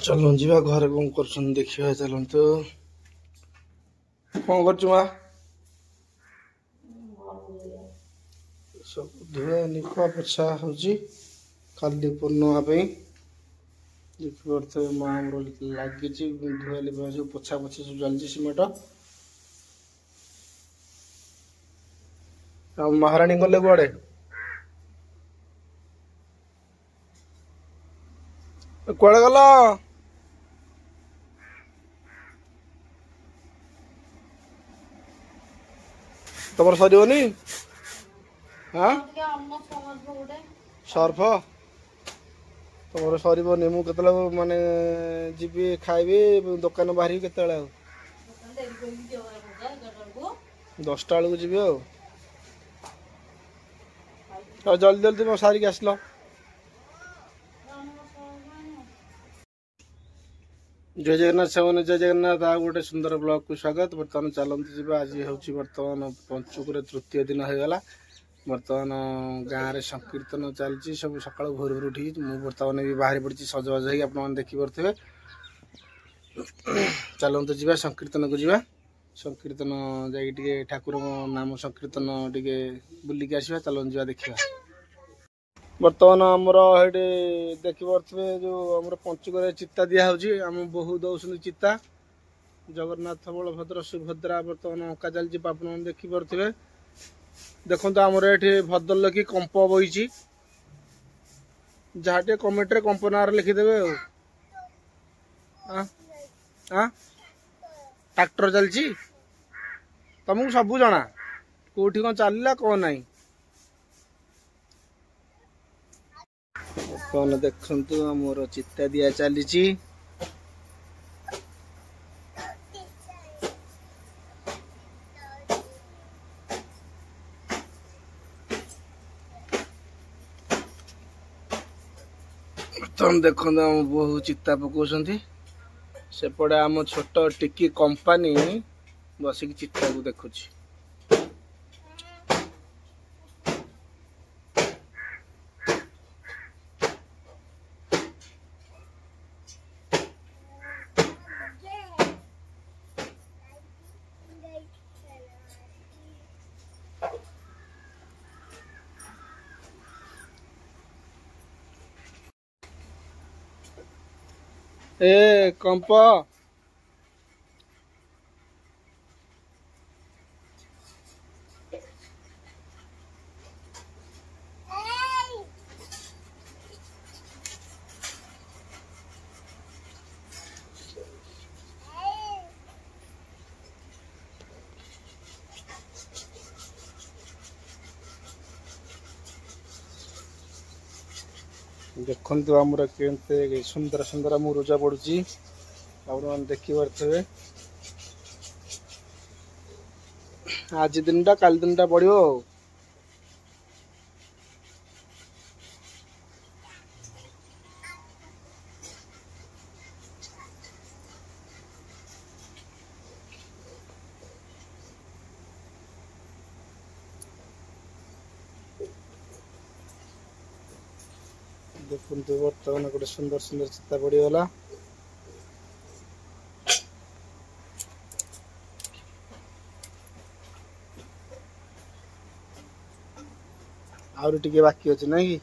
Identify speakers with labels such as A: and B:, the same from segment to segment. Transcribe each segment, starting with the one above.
A: चलो जीवा घरे कौन कर देखा चलतु कौन कर सब धुआ निपा पोछा हो खाली पूर्णिमा देखिए माँ लगी धुआ लिपा सब पोछा पोछी सब चलती सिमेट महाराणी गले कड़े कड़े गल तुम सरनी हाँ सर्फ तुम सरनी मुझे माने जीवी खाइबी दुकान बाहर के 10टा बेलू जी जल्दी जल्दी मैं सारिक आसल जय जगन्नाथ सामने जय जगन्नाथ आ गोटे सुंदर ब्लॉग को स्वागत। बर्तमान चलते जी आज हूँ बर्तमान पंचुक तृतीय दिन होगा। बर्तमान गाँव में संकीर्तन चलती सब सका भोर भोर उठी बर्तमान भी बाहर पड़ी सजबाज हो देखिपे। चलते जी संकीर्तन को जीवा संकीर्तन जाए ठाकुर नाम संकीर्तन टे बुलिक आसवा चलते जी देखा। बर्तमान आमर ये देखिपे जो आम पंचुक चिता दिहे आम बहु दौरान चिता जगन्नाथ बलभद्र सुभद्रा बर्तमान अंका चलती आप देखिपे। देखो आमर ये भद्र की कंप बही जहाँ टे कमेंट रे कंप ना लिखिदेवे ट्रैक्टर चलती तुमको सबू जना कौटी कौन चलला कौन नहीं कौन देखु मोर चिता दिया चली तुम देखो बहु चिता पकाउछंती सेपटे आम छोट टिकी कंपानी बसिक चिता को देखुची। ए कंप देखु आमर के सुंदर सुंदर मुरुजा पड़ुची देखिपे। आज दिन टा काली दिन टा पड़ो देखु बर्तमान गोटे सुंदर सुंदर चिता पड़गला। आउरी बाकी अच्छे ना कि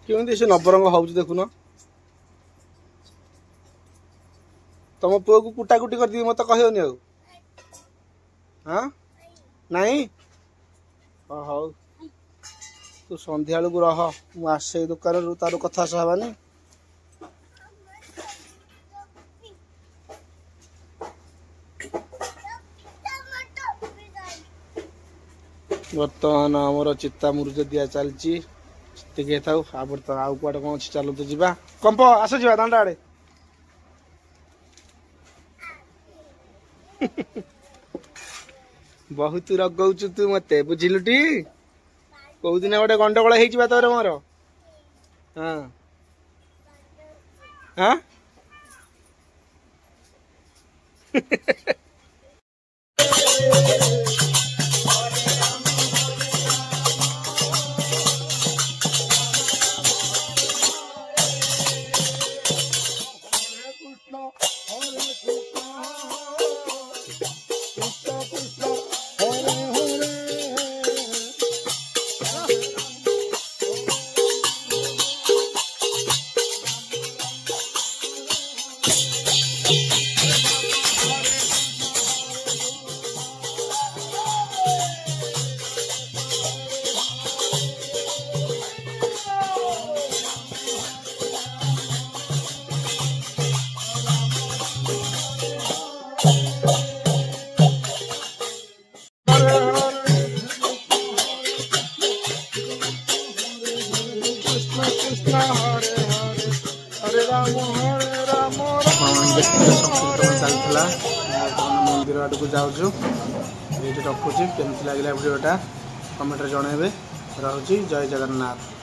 A: केमी से नवरंग हो देखुन तुम पुओ को कुटाकुटी कर दी मत कहनी हाँ नहीं हौ तू संध्या बेलू रह मुझे दुकान रू तार कथा सहबानी बर्तमान आमर चिता मुरुज दिया चलती चित्ते था आउ कौटे कौन अच्छी चलते जा कंप आस जा दांडा आड़े बहुत रगौचु तू मत बुझिलु टी कौ दिन गोटे गंडगोल हो तोर मोर हाँ हाँ चलता मंदिर आड़ को जाऊँ ये रखुच्छी केमती लगे भिडियोटा कमेंट जनइबे। रहुची जय जगन्नाथ।